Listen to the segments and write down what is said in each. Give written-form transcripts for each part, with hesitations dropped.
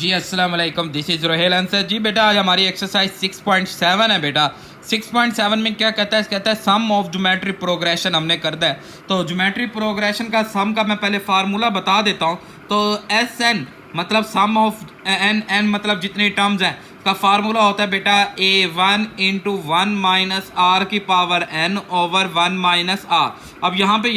जी अस्सलाम वालेकुम, this is Rohel answer. जी बेटा, आज हमारी एक्सरसाइज 6.7 है बेटा। 6.7 में क्या कहता है सम ऑफ ज्योमेट्री प्रोग्रेशन हमने करना है। तो ज्योमेट्री प्रोग्रेशन का सम का मैं पहले फार्मूला बता देता हूँ। तो एस एन मतलब सम ऑफ एन, एन मतलब जितनी टर्म्स हैं का फार्मूला होता है बेटा A1 इंटू 1 माइनस आर की power n over 1 minus are. अब यहाँ पे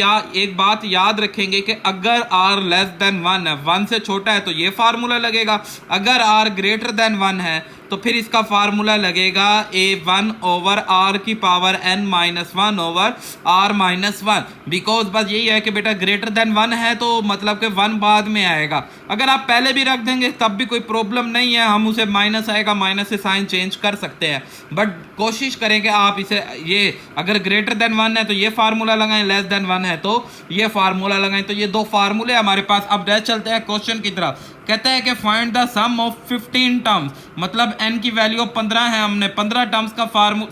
एक बात याद रखेंगे कि अगर r लेस देन 1 है, 1 से छोटा है, तो ये फार्मूला लगेगा। अगर r ग्रेटर देन 1 है तो फिर इसका फार्मूला लगेगा A1 ओवर r की power n minus 1 over r minus 1। Because बस यही है कि बेटा ग्रेटर देन 1 है तो मतलब कि 1 बाद में आएगा। अगर आप पहले भी रख देंगे तब भी कोई प्रॉब्लम नहीं है, हम उसे माइनस आएगा, माइनस से साइन चेंज कर सकते हैं। बट कोशिश करें कि आप इसे ये अगर ग्रेटर देन 1 है तो ये फार्मूला लगाएं, लेस देन 1 है तो ये फार्मूला लगाएं। तो ये दो फार्मूले हमारे पास। अब चलते हैं क्वेश्चन की तरफ। कहते हैं कि find the sum of 15 terms, मतलब n की वैल्यू 15 है, हमने 15 टर्म्स का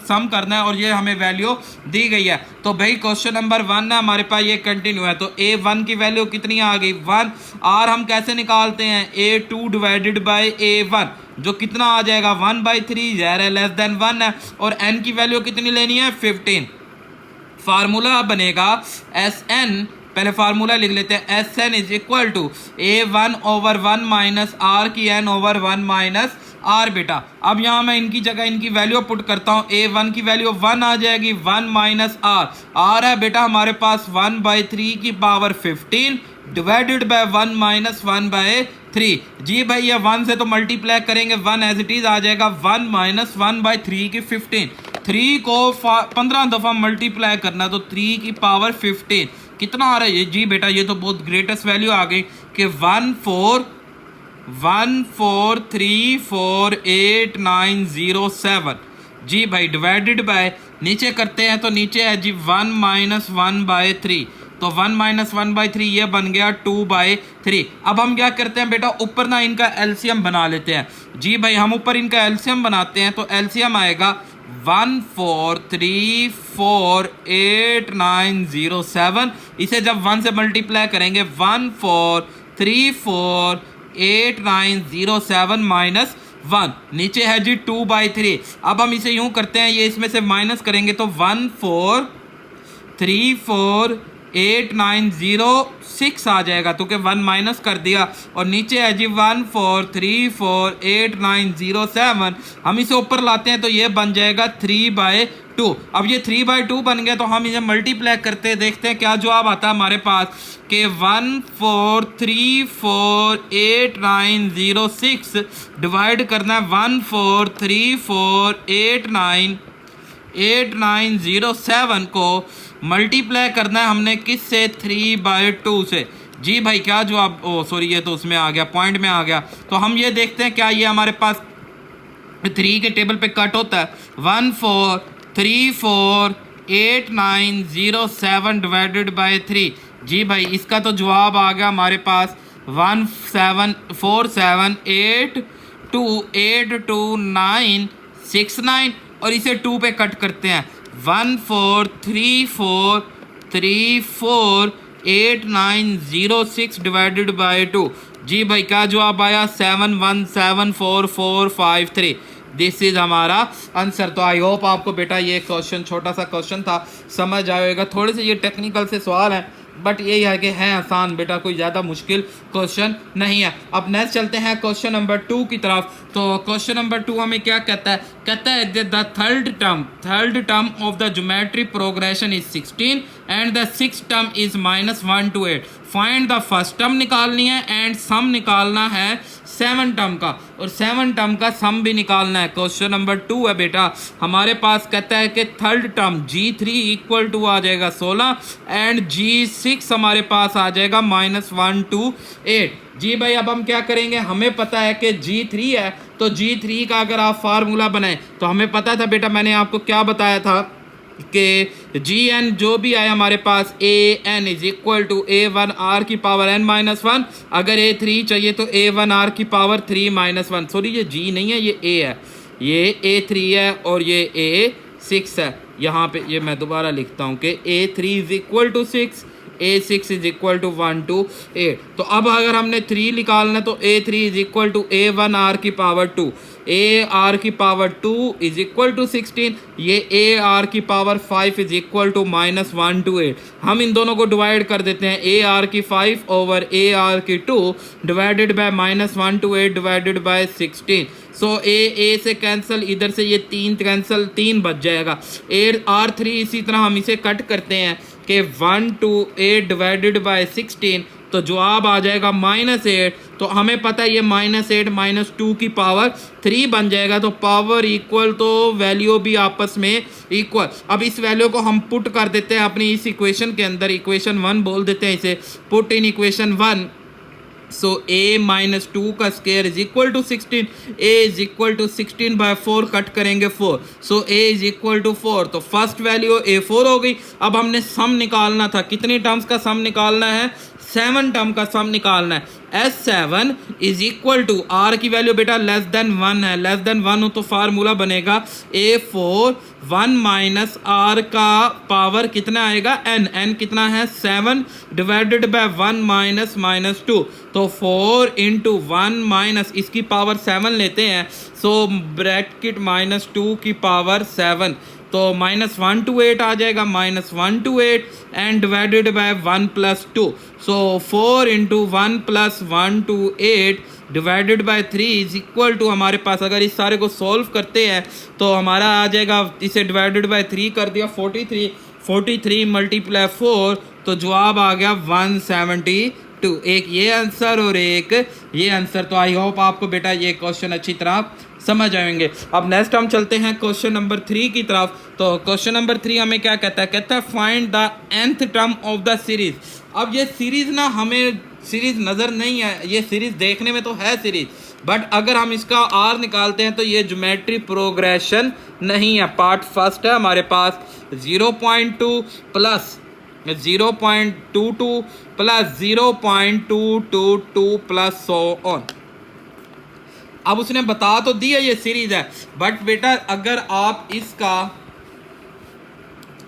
सम करना है और ये हमें वैल्यू दी गई है। तो भाई क्वेश्चन नंबर 1 है हमारे पास, ये कंटिन्यू है। तो A1 की वैल्यू कितनी आ गई 1। R हम कैसे निकालते हैं, A2 डिवाइडेड बाई A1 जो कितना आ जाएगा 1/3, ज़ाहिर है लेस देन 1 है। और n की वैल्यू कितनी लेनी है 15। फार्मूला बनेगा Sn, पहले फार्मूला लिख लेते हैं। Sn is equal to A1 over 1 minus are की n ओवर 1 माइनस आर बेटा। अब यहाँ मैं इनकी जगह इनकी वैल्यू पुट करता हूँ। A1 की वैल्यू 1 आ जाएगी, 1 माइनस आर है बेटा हमारे पास 1/3 की पावर 15 डिवाइडेड बाय 1 माइनस 1/3। जी भाई ये 1 से तो मल्टीप्लाई करेंगे, 1 एज इट इज आ जाएगा 1 माइनस 1/3 की 15। 3 को 15 दफ़ा मल्टीप्लाई करना तो 3 की पावर 15 कितना आ रहा है जी बेटा, ये तो बहुत ग्रेटेस्ट वैल्यू आ गई कि 14348907। जी भाई डिवाइडेड बाय नीचे करते हैं तो नीचे है जी 1 माइनस 1/3। तो 1 माइनस 1/3 ये बन गया 2/3। अब हम क्या करते हैं बेटा, ऊपर ना इनका एलसीएम बना लेते हैं। जी भाई हम ऊपर इनका एलसीएम बनाते हैं तो एलसीएम आएगा 14348907। इसे जब 1 से मल्टीप्लाई करेंगे 14348907 माइनस 1 नीचे है जी 2/3। अब हम इसे यूं करते हैं, ये इसमें से माइनस करेंगे तो 14348906 आ जाएगा, तो 1 माइनस कर दिया। और नीचे है जी 14348907। हम इसे ऊपर लाते हैं तो ये बन जाएगा 3/2। अब ये 3/2 बन गया तो हम इसे मल्टीप्लाई करते हैं, देखते हैं क्या जवाब आता है हमारे पास कि 14348906 डिवाइड करना है 14348907 को मल्टीप्लाई करना है हमने किससे 3/2 से। जी भाई क्या जवाब, ओ सॉरी ये तो उसमें आ गया, पॉइंट में आ गया। तो हम ये देखते हैं क्या ये हमारे पास 3 के टेबल पे कट होता है। 14348907 डिवाइडेड बाय 3। जी भाई इसका तो जवाब आ गया हमारे पास 17478282969। और इसे 2 पे कट करते हैं 1434348906 डिवाइडेड बाय 2। जी भाई क्या जवाब आया 71744453। दिस इज हमारा आंसर। तो आई होप आपको बेटा ये क्वेश्चन, छोटा सा क्वेश्चन था, समझ आएगा। थोड़े से ये टेक्निकल से सवाल हैं बट यही है कि है आसान बेटा, कोई ज़्यादा मुश्किल क्वेश्चन नहीं है। अब नेक्स्ट चलते हैं क्वेश्चन नंबर 2 की तरफ। तो क्वेश्चन नंबर 2 हमें क्या कहता है, कहता है the third term of the geometry progression is 16 and the sixth term is -1 to 8। Find the first term निकालनी है एंड सम निकालना है 7 टर्म का, और 7 टर्म का सम भी निकालना है। क्वेश्चन नंबर 2 है बेटा हमारे पास, कहता है कि third term G3 equal to आ जाएगा 16 एंड G6 हमारे पास आ जाएगा -1 to 8। जी भाई अब हम क्या करेंगे, हमें पता है कि G3 है तो G3 का अगर आप फार्मूला बनाएं तो हमें पता था बेटा, मैंने आपको क्या बताया था कि Gn जो भी आए हमारे पास An is equal to A1 R की पावर n-1। अगर A3 चाहिए तो A1 R की पावर 3-1। सॉरी ये G नहीं है, ये A है, ये A3 है और ये A6 है। यहाँ पे ये मैं दोबारा लिखता हूँ कि A3 is equal to 6, A6 is equal to 1 to 8। तो अब अगर हमने 3 निकालना है तो A3 is equal to A1 R की पावर 2, ए आर की पावर 2 इज इक्वल टू 16, ये ए आर की power 5 is equal to -1 to 8। हम इन दोनों को डिवाइड कर देते हैं, ए आर की 5 ओवर ए आर की 2 divided by -1 to 8 divided bye 16। सो ए से कैंसिल, इधर से ये 3 कैंसिल, 3 बच जाएगा। R3 इसी तरह हम इसे कट करते हैं कि 1 to 8 डिवाइडेड बाय 16, तो जवाब आ जाएगा -8। तो हमें पता है ये -8 -2 की पावर 3 बन जाएगा, तो पावर इक्वल तो वैल्यू भी आपस में इक्वल। अब इस वैल्यू को हम पुट कर देते हैं अपनी इस इक्वेशन के अंदर, इक्वेशन 1 बोल देते हैं इसे, put in equation 1। So a - 2 का square is equal to 16, a is equal to 16 by 4 cut करेंगे 4, so a is equal to 4। तो फर्स्ट वैल्यू A4 हो गई। अब हमने सम निकालना था, कितनी टर्म्स का सम निकालना है, 7 टर्म का सम निकालना है। S7 is equal to, R की वैल्यू बेटा लेस देन 1 है, लेस देन 1 हो तो फार्मूला बनेगा A4 1 माइनस R का पावर कितना आएगा n कितना है 7 डिवाइडेड बाय 1 माइनस 2, तो 4 इंटू 1 माइनस इसकी पावर 7 लेते हैं, सो ब्रैकेट -2 की पावर 7, तो -1 to 8 आ जाएगा, -1 to 8 and divided by 1 + 2, so 4 into 1 + 1 to 8 divided by 3 is equal to, हमारे पास अगर इस सारे को सॉल्व करते हैं तो हमारा आ जाएगा, इसे डिवाइडेड बाय 3 कर दिया 43 मल्टीप्लाई 4, तो जवाब आ गया 172। एक ये आंसर और एक ये आंसर। तो आई होप आपको बेटा ये क्वेश्चन अच्छी तरह समझ आएंगे। अब नेक्स्ट हम चलते हैं क्वेश्चन नंबर 3 की तरफ। तो क्वेश्चन नंबर 3 हमें क्या कहता है, कहता है find the nth term of the series. अब ये सीरीज ना, हमें सीरीज नज़र नहीं है, ये सीरीज देखने में तो है सीरीज, बट अगर हम इसका r निकालते हैं तो ये ज्योमेट्री प्रोग्रेशन नहीं है। पार्ट फर्स्ट है हमारे पास 0.2 plus 0.22 plus 0.222 plus so on. अब उसने बता तो दिया ये सीरीज है, बट बेटा अगर आप इसका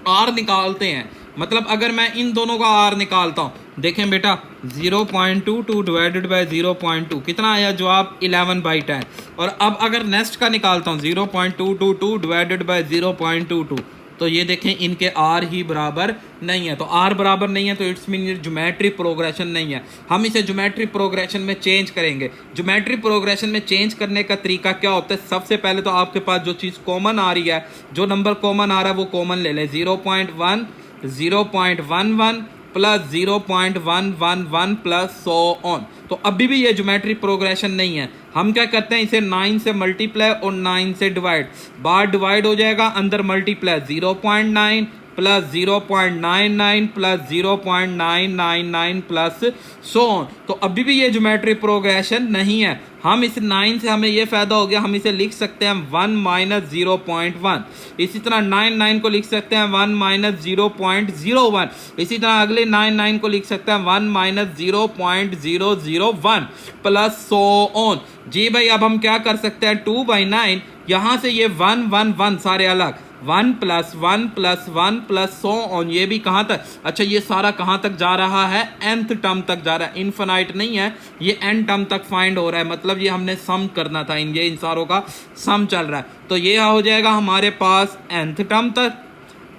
R निकालते हैं, मतलब अगर मैं इन दोनों का R निकालता हूँ, देखें बेटा 0.22 डिवाइडेड बाय 0.2 कितना आया जवाब 11/10। और अब अगर नेक्स्ट का निकालता हूँ 0.222 डिवाइडेड बाय 0.22, तो ये देखें इनके R ही बराबर नहीं है। तो R बराबर नहीं है तो इट्स मीन ये ज्योमेट्री प्रोग्रेशन नहीं है। हम इसे ज्योमेट्री प्रोग्रेशन में चेंज करेंगे। ज्योमेट्री प्रोग्रेशन में चेंज करने का तरीका क्या होता है, सबसे पहले तो आपके पास जो चीज़ कॉमन आ रही है, जो नंबर कॉमन आ रहा है वो कॉमन ले लें। 0.1 0.11 प्लस 0.111 प्लस सो ऑन। तो अभी भी ये ज्योमेट्री प्रोग्रेशन नहीं है। हम क्या करते हैं, इसे 9 से मल्टीप्लाई और 9 से डिवाइड, बाहर डिवाइड हो जाएगा, अंदर multiply 0.9 plus 0.99 plus 0.999 plus so on. तो अभी भी ये ज्योमेट्री प्रोग्रेशन नहीं है। हम इस 9 से हमें ये फ़ायदा हो गया, हम इसे लिख सकते हैं 1 माइनस 0.1। इसी तरह 9 को लिख सकते हैं 1 माइनस 0.01। इसी तरह अगले 9 को लिख सकते हैं 1 माइनस 0.001 प्लस सो ऑन। जी भाई, अब हम क्या कर सकते हैं, 2/9 यहाँ से ये 1 1 1 सारे अलग, 1 plus 1 plus 1 plus so on. ये भी कहाँ तक, अच्छा ये सारा कहाँ तक जा रहा है, nth टर्म तक जा रहा है, इनफिनाइट नहीं है, ये n टर्म तक फाइंड हो रहा है, मतलब ये हमने सम करना था, इन सारों का सम चल रहा है। तो ये हो जाएगा हमारे पास nth टर्म तक।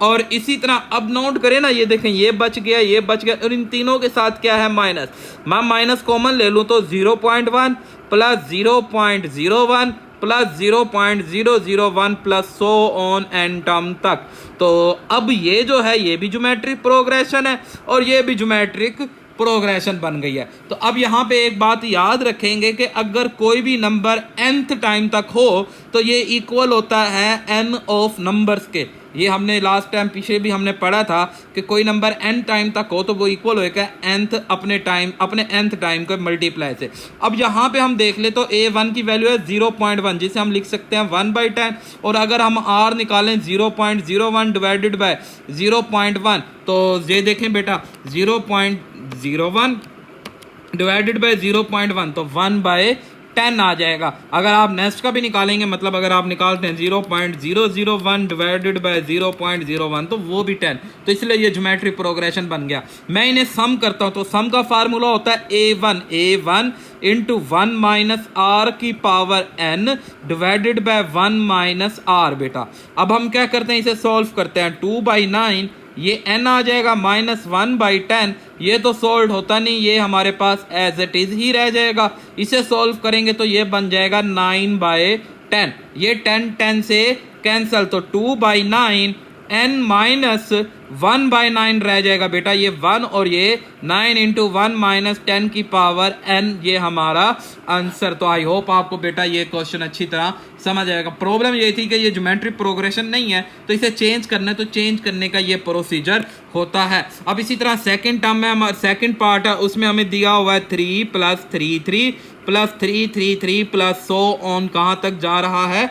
और इसी तरह अब नोट करें ना, ये देखें ये बच गया, ये बच गया, और इन तीनों के साथ क्या है माइनस। मैं माइनस कॉमन ले लूँ तो 0.1 plus 0.01 plus 0.001 plus so on n term तक। तो अब ये जो है ये भी ज्योमेट्रिक प्रोग्रेशन है और ये भी ज्योमेट्रिक प्रोग्रेशन बन गई है। तो अब यहाँ पे एक बात याद रखेंगे कि अगर कोई भी नंबर nth टाइम तक हो तो ये इक्वल होता है n ऑफ नंबर्स के। ये हमने लास्ट टाइम पीछे भी हमने पढ़ा था कि कोई नंबर n टाइम तक हो तो वो इक्वल होगा nth अपने nth टाइम के मल्टीप्लाई से। अब यहाँ पे हम देख ले तो a1 की वैल्यू है 0.1, जिसे हम लिख सकते हैं 1/10। और अगर हम r निकालें 0.01 डिवाइडेड बाय 0.1, तो ये देखें बेटा 0.01 डिवाइडेड बाय 0.1 तो 1/10 10 आ जाएगा। अगर आप नेक्स्ट का भी निकालेंगे, मतलब अगर आप निकालते हैं 0.001 डिवाइडेड बाय 0.01 तो वो भी 10, तो इसलिए ये ज्योमेट्री प्रोग्रेशन बन गया। मैं इन्हें सम करता हूं तो सम का फार्मूला होता है a1 इंटू 1 माइनस आर की power n divided by 1 minus R. बेटा अब हम क्या करते हैं, इसे सॉल्व करते हैं। 2/9 ये n आ जाएगा माइनस 1/10, ये तो सॉल्व होता नहीं, ये हमारे पास एज इट इज ही रह जाएगा। इसे सॉल्व करेंगे तो ये बन जाएगा 9/10, ये 10 से कैंसल, तो 2/9 n माइनस 1/9 रह जाएगा। बेटा ये 1 और ये 9 इंटू 1 माइनस 10 की पावर n, ये हमारा आंसर। तो आई होप आपको बेटा ये क्वेश्चन अच्छी तरह समझ आएगा। प्रॉब्लम ये थी कि ये ज्योमेट्री प्रोग्रेशन नहीं है, तो इसे चेंज करना है, तो चेंज करने का ये प्रोसीजर होता है। अब इसी तरह सेकंड टर्म में हमारा सेकंड पार्ट है, उसमें हमें दिया हुआ है 3 + 3 3 + 3 3 3 प्लस सो ऑन, कहाँ तक जा रहा है,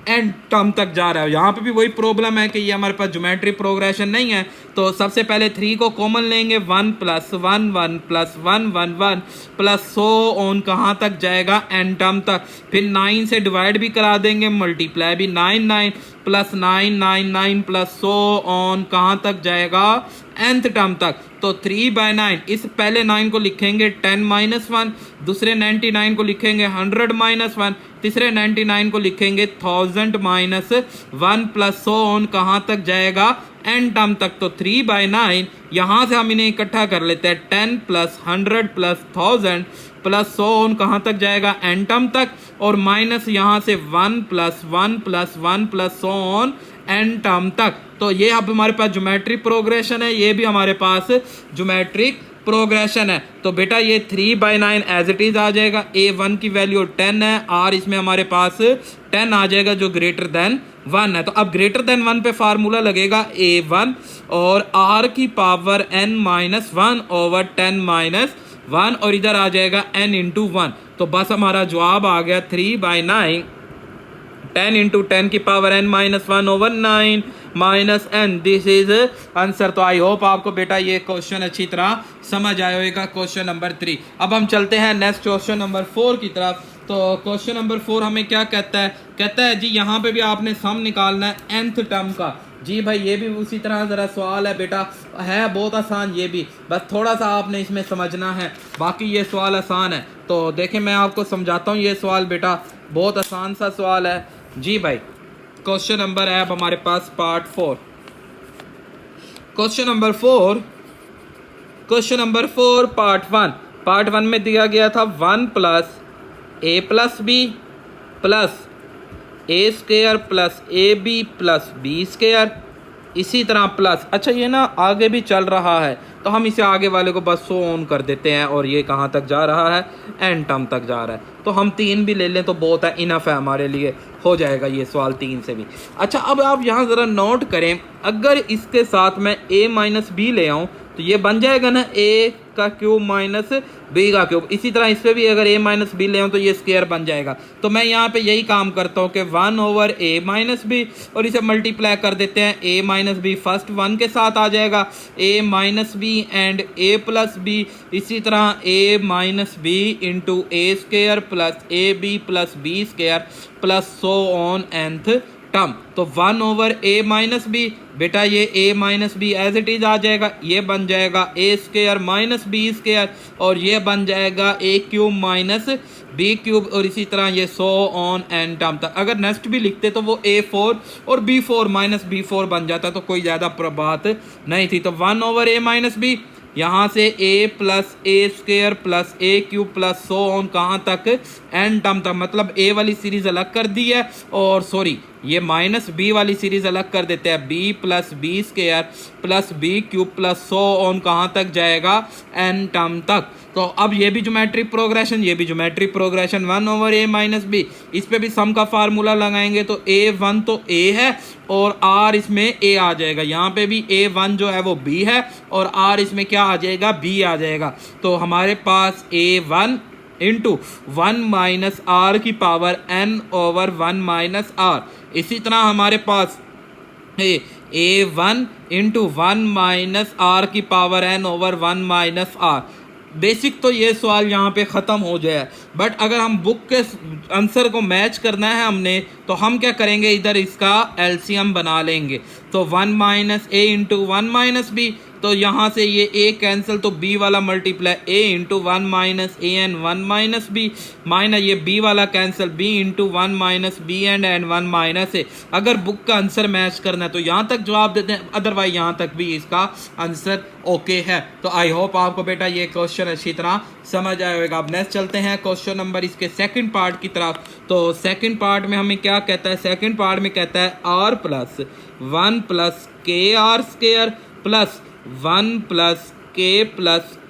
एंड टर्म तक जा रहा है। यहाँ पे भी वही प्रॉब्लम है कि ये हमारे पास ज्योमेट्री प्रोग्रेशन नहीं है, तो सबसे पहले 3 को कॉमन लेंगे, 1 + 1 1 + 1 1 1 प्लस सो ऑन, कहाँ तक जाएगा, एंड टर्म तक। फिर 9 से डिवाइड भी करा देंगे, मल्टीप्लाई भी 9 9 + 9 9 9 प्लस सो ऑन, कहाँ तक जाएगा, nth टर्म तक। तो 3/9, इस पहले 9 को लिखेंगे 10 - 1, दूसरे 99 को लिखेंगे 100 - 1, तीसरे 99 को लिखेंगे 1000 - 1 प्लस सो ऑन, कहाँ तक जाएगा, n टर्म तक। तो 3/9 यहाँ से हम इन्हें इकट्ठा कर लेते हैं, 10 + 100 + 1000 प्लस सो ऑन, कहाँ तक जाएगा, n टर्म तक, और माइनस यहाँ से 1 + 1 + 1 plus so on n term तक। तो ये अब हमारे पास ज्योमेट्री प्रोग्रेशन है, ये भी हमारे पास ज्योमेट्रिक प्रोग्रेशन है। तो बेटा ये 3/9 एज इट इज आ जाएगा, a1 की वैल्यू 10 है, r इसमें हमारे पास 10 आ जाएगा जो ग्रेटर देन 1 है। तो अब ग्रेटर देन 1 पे फार्मूला लगेगा a1 और r की पावर n - 1 ओवर 10 - 1, और इधर आ जाएगा n इंटू 1। तो बस हमारा जवाब आ गया 3/9 10 इंटू 10 की power n - 1 over 9 minus n, this is answer. तो आई होप आपको बेटा ये क्वेश्चन अच्छी तरह समझ आया होगा, क्वेश्चन नंबर 3। अब हम चलते हैं नेक्स्ट क्वेश्चन नंबर 4 की तरफ। तो क्वेश्चन नंबर 4 हमें क्या कहता है, कहता है जी यहाँ पे भी आपने सम निकालना है nth टर्म का। जी भाई ये भी उसी तरह ज़रा सवाल है बेटा, है बहुत आसान, ये भी बस थोड़ा सा आपने इसमें समझना है, बाकी ये सवाल आसान है। तो देखें मैं आपको समझाता हूँ, ये सवाल बेटा बहुत आसान सा सवाल है। जी भाई क्वेश्चन नंबर है अब हमारे पास पार्ट 4। क्वेश्चन नंबर 4 पार्ट 1 में दिया गया था 1 + a + b plus a² plus ab plus b², इसी तरह प्लस, अच्छा ये ना आगे भी चल रहा है, तो हम इसे आगे वाले को बस सो ऑन कर देते हैं, और ये कहाँ तक जा रहा है, एन टर्म तक जा रहा है। तो हम 3 भी ले लें तो बहुत है, इनफ है हमारे लिए, हो जाएगा ये सवाल 3 से भी। अच्छा अब आप यहाँ ज़रा नोट करें, अगर इसके साथ मैं a - b ले आऊँ तो ये बन जाएगा ना a का क्यूब माइनस b का क्यूब। इसी तरह इस पर भी अगर a - b ले आऊँ तो ये स्क्वायर बन जाएगा। तो मैं यहाँ पे यही काम करता हूँ कि 1 ओवर a - b, और इसे मल्टीप्लाई कर देते हैं, a - b फर्स्ट 1 के साथ आ जाएगा, a - b and a + b, इसी तरह a - b into a² plus ab plus b² plus so on nth term. तो 1 ओवर a - b, बेटा ये a - b as it is आ जाएगा, ये बन जाएगा a² माइनस b², और ये बन जाएगा a³ माइनस b³, और इसी तरह ये सो ऑन n टर्म तक। अगर नेक्स्ट भी लिखते तो वो a4 और b4 माइनस b4 बन जाता, तो कोई ज़्यादा बात नहीं थी। तो 1 ओवर a - b, यहाँ से a plus a² plus a³ plus so on, कहाँ तक, n टर्म तक। मतलब a वाली सीरीज अलग कर दी है, और सॉरी ये माइनस b वाली सीरीज अलग कर देते हैं, b plus b² plus b³ plus so on, कहाँ तक जाएगा, n टर्म तक। तो अब ये भी ज्योमेट्री प्रोग्रेशन, ये भी geometry progression, 1 over a - b, इस पे भी सम का फार्मूला लगाएंगे तो a1 तो a है और r इसमें a आ जाएगा, यहाँ पे भी a1 जो है वो b है और r इसमें क्या आ जाएगा, b आ जाएगा। तो हमारे पास a1 इंटू 1 माइनस r की power n over 1 minus r, इसी तरह हमारे पास a1 इंटू 1 माइनस r की power n over 1 minus r, basic तो ये सवाल यहाँ पे ख़त्म हो जाए, बट अगर हम बुक के आंसर को मैच करना है हमने, तो हम क्या करेंगे, इधर इसका एलसीएम बना लेंगे। तो 1 minus a into 1 minus b, तो यहाँ से ये ए कैंसिल, तो बी वाला multiply a into 1 minus a and 1 minus b, minus ये बी वाला cancel, b into 1 minus b and 1 minus a. अगर बुक का आंसर मैच करना है तो यहाँ तक जवाब देते हैं, अदरवाइज यहाँ तक भी इसका आंसर ओके है। तो आई होप आपको बेटा ये क्वेश्चन अच्छी तरह समझ आया होगा। अब नेक्स्ट चलते हैं क्वेश्चन नंबर इसके सेकंड पार्ट की तरफ। तो सेकंड पार्ट में हमें क्या कहता है, सेकंड पार्ट में कहता है r plus 1 plus k r square plus 1 plus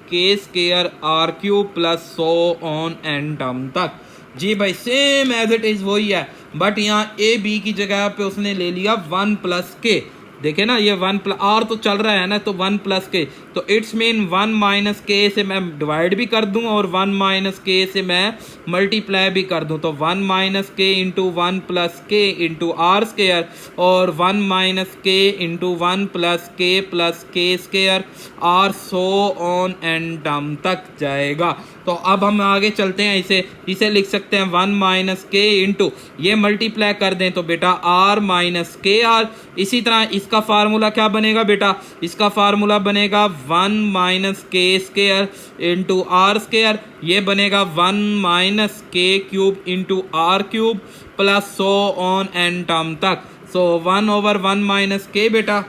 k square r cube plus so on n term तक। जी भाई सेम एज इट इज वही है, बट यहाँ ए बी की जगह पे उसने ले लिया 1 प्लस के। देखे ना, ये 1 प्लस आर तो चल रहा है ना, तो 1 प्लस के, तो इट्स मीन 1 माइनस के से मैं डिवाइड भी कर दूं और 1 माइनस के से मैं मल्टीप्लाई भी कर दूं। तो 1 minus k into 1 plus k into r square और 1 minus k into 1 plus k square r so on n term तक जाएगा। तो अब हम आगे चलते हैं, इसे लिख सकते हैं 1 माइनस के इंटू, ये मल्टीप्लाई कर दें तो बेटा आर माइनस के आर। इसी तरह इसका फार्मूला क्या बनेगा बेटा, इसका फार्मूला बनेगा 1 minus k square into r square, ये बनेगा 1 minus k cube into r cube plus so on n term तक। सो 1 ओवर 1 माइनस के बेटा,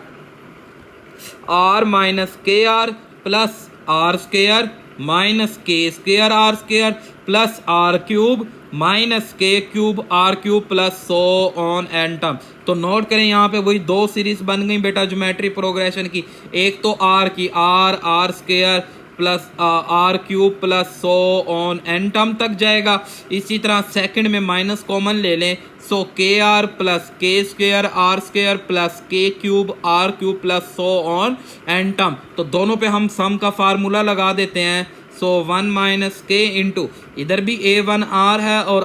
r minus k r plus r square minus k square r square plus r cube minus k cube r cube plus so on n term. तो note करें यहाँ पे वही दो series बन गई बेटा ज्योमेट्री प्रोग्रेशन की, एक तो आर की r square plus r cube plus so on n term तक जाएगा। इसी तरह सेकंड में माइनस कॉमन ले लें, so k r plus k square r square plus k cube r cube plus so on n term. तो दोनों पे हम सम का फार्मूला लगा देते हैं। सो 1 माइनस के इंटू, इधर भी a1 r है और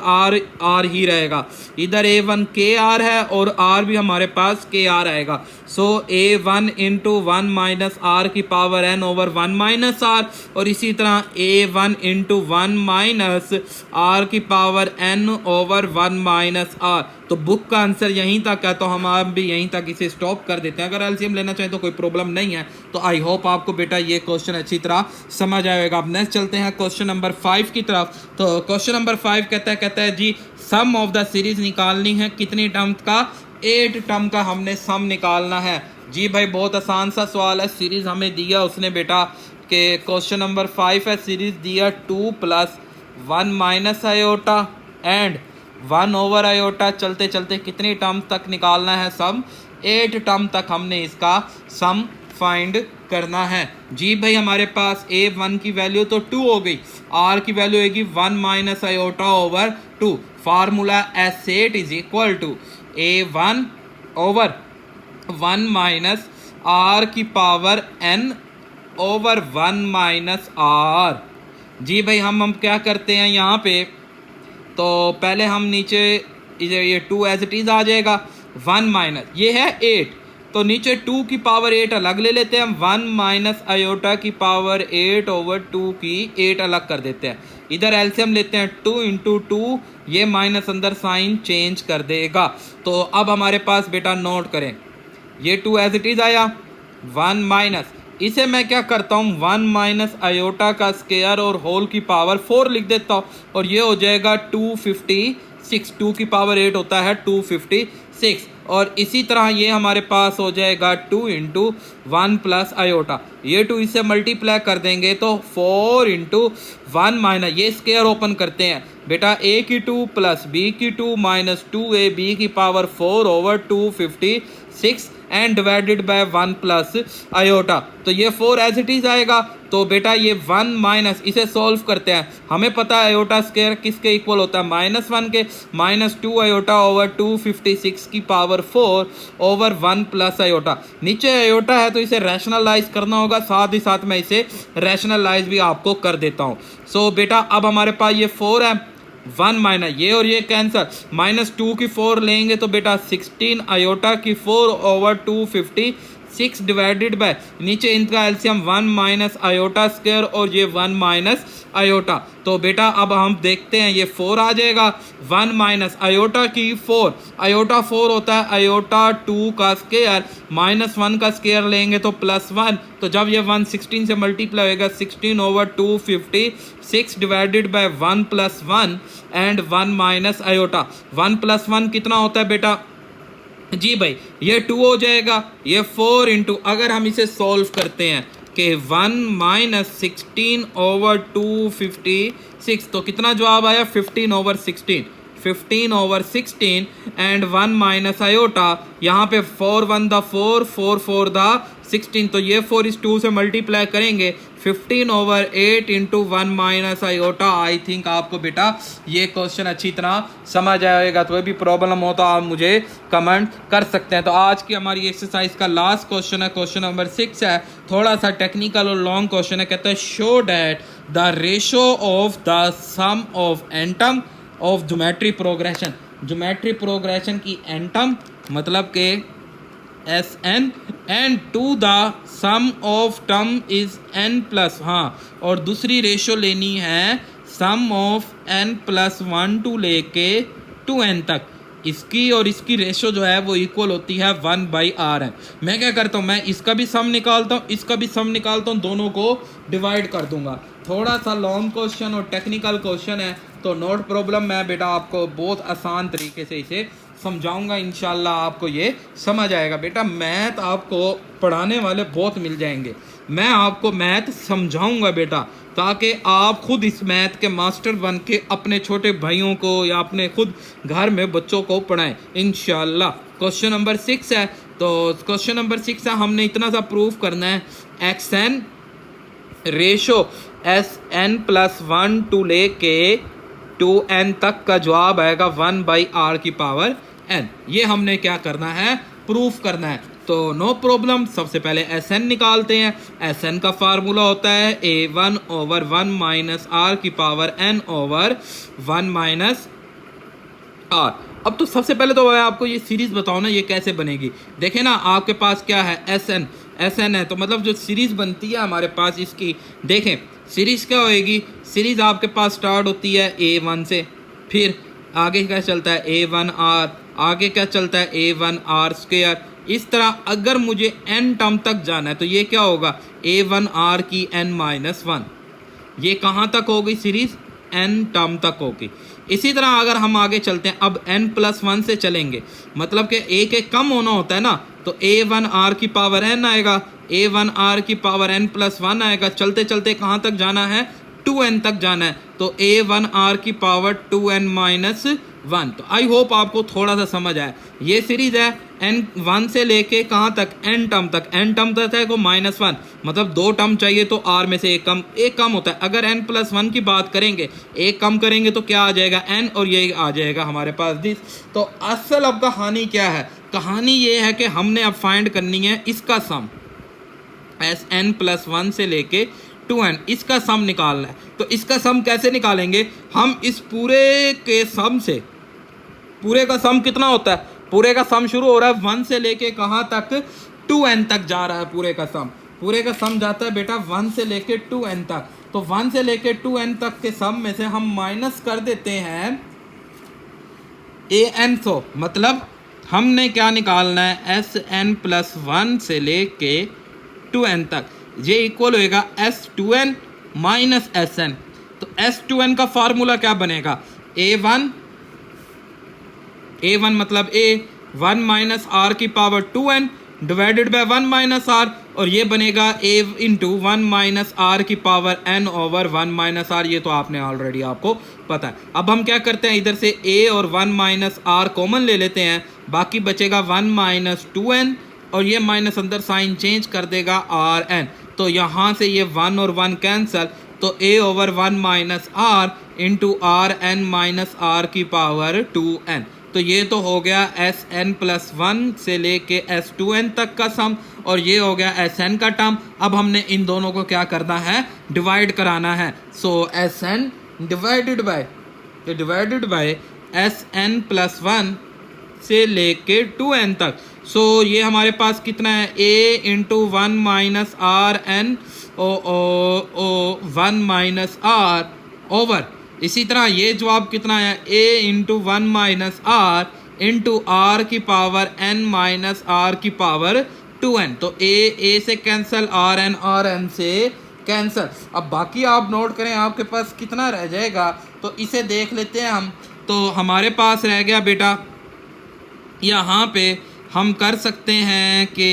r ही रहेगा, इधर a1 के r है और r भी हमारे पास के r आएगा। सो a1 इंटू 1 माइनस r की power n over 1 minus r, और इसी तरह a1 इंटू 1 माइनस r की power n over 1 minus r। तो बुक का आंसर यहीं तक है, तो हम आप भी यहीं तक इसे स्टॉप कर देते हैं। अगर एलसीएम लेना चाहें तो कोई प्रॉब्लम नहीं है। तो आई होप आपको बेटा ये क्वेश्चन अच्छी तरह समझ आएगा। अब नेक्स्ट चलते हैं क्वेश्चन नंबर 5 की तरफ। तो क्वेश्चन नंबर 5 कहता है जी सम ऑफ द सीरीज निकालनी है, कितनी टर्म का, 8 टर्म का हमने सम निकालना है। जी भाई बहुत आसान सा सवाल है, सीरीज हमें दिया उसने बेटा के क्वेश्चन नंबर 5 है, सीरीज दिया 2 plus 1 minus iota and 1 over iota. चलते चलते कितनी टर्म तक निकालना है सम, 8 टर्म तक हमने इसका सम फाइंड करना है। जी भाई हमारे पास a1 की वैल्यू तो 2 हो गई, r की वैल्यू होगी 1 minus iota over 2। Formula S8 is equal to a1 over 1 minus r की power n over 1 minus r। जी भाई हम क्या करते हैं यहाँ पे, तो पहले हम नीचे ये 2 एज इट इज आ जाएगा, 1 माइनस ये है 8, तो नीचे 2 की पावर 8 अलग ले लेते हैं, 1 माइनस आयोटा की पावर 8 ओवर 2 की 8 अलग कर देते हैं। इधर एलसीएम लेते हैं 2 इंटू 2, ये माइनस अंदर साइन चेंज कर देगा। तो अब हमारे पास बेटा नोट करें, ये 2 एज इट इज आया, 1 माइनस, इसे मैं क्या करता हूँ 1 माइनस आयोटा का स्क्वायर और होल की पावर 4 लिख देता हूँ, और ये हो जाएगा 256, 2 की पावर 8 होता है 256। और इसी तरह ये हमारे पास हो जाएगा 2 इंटू 1 प्लस आयोटा, ये 2 इसे मल्टीप्लाई कर देंगे तो 4 इंटू 1 माइनस, ये स्क्वायर ओपन करते हैं बेटा, a की 2 प्लस b की 2 माइनस 2ab की power 4 over 256 and divided by 1 plus iota. तो ये 4 एज इट इज आएगा। तो बेटा ये 1 माइनस, इसे सॉल्व करते हैं, हमें पता है आयोटा स्क्वायर किसके इक्वल होता है, -1 के, माइनस 2 आयोटा ओवर 256 की पावर 4 ओवर 1 प्लस आयोटा। नीचे आयोटा है तो इसे रैशनलाइज करना होगा, साथ ही साथ मैं इसे रैशनलाइज भी आपको कर देता हूँ। सो बेटा अब हमारे पास ये 4 है, 1 माइनस ये और ये कैंसर, -2 की 4 लेंगे तो बेटा 16 आयोटा की 4 ओवर 256 6 डिवाइडेड बाय, नीचे इनका एलसीएम 1 माइनस आयोटा स्क्वायर और ये 1 माइनस आयोटा। तो बेटा अब हम देखते हैं ये 4 आ जाएगा, 1 माइनस आयोटा की 4, आयोटा 4 होता है आयोटा 2 का स्क्वायर, माइनस 1 का स्क्वायर लेंगे तो प्लस 1, तो जब ये 1 16 से मल्टीप्लाई होएगा 16 over 250, 6 divided by 1 plus 1 and 1 minus iota. 1 plus 1 कितना होता है बेटा जी भाई, ये 2 हो जाएगा, ये 4 इंटू, अगर हम इसे सॉल्व करते हैं कि 1 माइनस 16 ओवर 256, तो कितना जवाब आया 15 over 16, 15 over 16 and 1 minus iota, यहाँ पे 4 1 द 4, 4 4 द 16, तो ये 4 इस 2 से मल्टीप्लाई करेंगे 15 over 8 into 1 minus iota. I think आपको बेटा ये क्वेश्चन अच्छी तरह समझ आएगा, तो भी प्रॉब्लम हो तो आप मुझे कमेंट कर सकते हैं। तो आज की हमारी एक्सरसाइज का लास्ट क्वेश्चन है, क्वेश्चन नंबर 6 है, थोड़ा सा टेक्निकल और लॉन्ग क्वेश्चन है। कहता है show that the ratio of the sum of n term of geometry progression, geometry progression की एंटम मतलब के S n and to the sum of term is n plus, हाँ, और दूसरी रेशो लेनी है sum of n plus 1 to लेके 2n तक, इसकी और इसकी रेशो जो है वो इक्वल होती है 1/r है। मैं क्या करता हूँ, मैं इसका भी सम निकालता हूँ, इसका भी सम निकालता हूँ, दोनों को डिवाइड कर दूंगा। थोड़ा सा लॉन्ग क्वेश्चन और टेक्निकल क्वेश्चन है, तो नोट प्रॉब्लम मैं बेटा आपको बहुत आसान तरीके से इसे समझाऊंगा, इंशाल्लाह आपको ये समझ आएगा। बेटा मैथ आपको पढ़ाने वाले बहुत मिल जाएंगे, मैं आपको मैथ समझाऊंगा बेटा, ताकि आप खुद इस मैथ के मास्टर बन के अपने छोटे भाइयों को या अपने खुद घर में बच्चों को पढ़ाएं इंशाल्लाह। क्वेश्चन नंबर 6 है, तो क्वेश्चन नंबर 6 है, हमने इतना सा प्रूफ करना है x n ratio s n plus 1 to लेके 2n तक का जवाब आएगा 1/r की पावर n। ये हमने क्या करना है, प्रूफ करना है। तो नो प्रॉब्लम, सबसे पहले एस एन निकालते हैं। एस एन का फार्मूला होता है a1 ओवर 1 माइनस आर की power n over 1 minus are. अब तो सबसे पहले तो मैं आपको ये सीरीज बताऊँ ना, ये कैसे बनेगी। देखें ना, आपके पास क्या है एस एन है, तो मतलब जो सीरीज बनती है हमारे पास इसकी, देखें सीरीज क्या होएगी, सीरीज आपके पास स्टार्ट होती है a1 से, फिर आगे क्या चलता है a1r, आगे क्या चलता है a1r स्क्वायर। इस तरह अगर मुझे n टर्म तक जाना है तो ये क्या होगा a1r की n-1, ये कहाँ तक होगी सीरीज, n टर्म तक होगी। इसी तरह अगर हम आगे चलते हैं, अब n+1 से चलेंगे, मतलब कि एक एक कम होना होता है ना, तो a1r की पावर n आएगा, a1r की पावर n+1 आएगा। चलते चलते कहाँ तक जाना है, 2n तक जाना है, तो a1r की पावर 2n-1। तो आई होप आपको थोड़ा सा समझ आया। ये सीरीज है n1 से लेके कहाँ तक, n टर्म तक, n टर्म तक है को -1, मतलब 2 टर्म चाहिए तो r में से एक कम होता है। अगर n+1 की बात करेंगे, एक कम करेंगे तो क्या आ जाएगा n, और ये आ जाएगा हमारे पास दिस। तो असल अब कहानी क्या है, कहानी ये है कि हमने अब फाइंड करनी है इसका सम, n+1 से लेके 2n, इसका सम निकालना है। तो इसका सम कैसे निकालेंगे हम, इस पूरे के सम से, पूरे का सम कितना होता है, पूरे का सम शुरू हो रहा है 1 से लेके कहाँ तक, 2n तक जा रहा है। पूरे का सम जाता है बेटा 1 से लेके 2n तक। तो 1 से लेके 2n तक के सम में से हम माइनस कर देते हैं an, तो मतलब हमने क्या निकालना है, Sn+1 से लेके 2n तक, ये इक्वल होएगा S2n माइनस Sn। तो S2n का फार्मूला क्या बनेगा, a1 मतलब a1 माइनस r की power 2n divided by 1 minus r, और ये बनेगा a इंटू 1 माइनस r की power n over 1 minus r। ये तो आपने ऑलरेडी आपको पता है। अब हम क्या करते हैं, इधर से a और 1 माइनस r कॉमन ले लेते हैं, बाकी बचेगा 1 माइनस 2n, और ये माइनस अंदर साइन चेंज कर देगा rn। तो यहाँ से ये 1 और 1 कैंसल, तो a over 1 minus r into rn minus r की पावर 2n। तो ये तो हो गया Sn+1 से लेके S2n तक का सम, और ये हो गया Sn का टर्म। अब हमने इन दोनों को क्या करना है, डिवाइड कराना है। सो Sn डिवाइडेड बाय Sn+1 से लेके 2n तक, सो ये हमारे पास कितना है, a into 1 minus r n o 1 minus r over, इसी तरह ये जवाब कितना है, a into 1 minus r into r की पावर n माइनस आर की पावर 2n। तो a से कैंसिल, आर एन से कैंसिल। अब बाकी आप नोट करें आपके पास कितना रह जाएगा, तो इसे देख लेते हैं हम। तो हमारे पास रह गया बेटा, यहाँ पे हम कर सकते हैं कि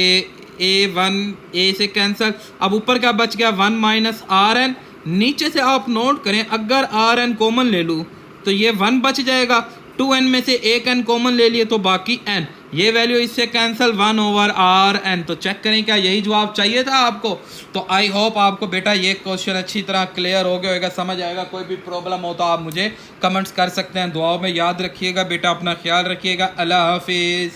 a से कैंसिल, अब ऊपर क्या बच गया 1 माइनस आर एन। नीचे से आप नोट करें अगर आर एन कॉमन ले लूँ तो ये 1 बच जाएगा, 2n में से एक n कॉमन ले लिए तो बाकी n, ये वैल्यू इससे कैंसिल 1 ओवर आर एन। तो चेक करें क्या यही जवाब चाहिए था आपको। तो आई होप आपको बेटा ये क्वेश्चन अच्छी तरह क्लियर हो गया होगा, समझ आएगा। कोई भी प्रॉब्लम हो तो आप मुझे कमेंट्स कर सकते हैं। दुआओं में याद रखिएगा बेटा, अपना ख्याल रखिएगा। अल्लाह हाफिज़।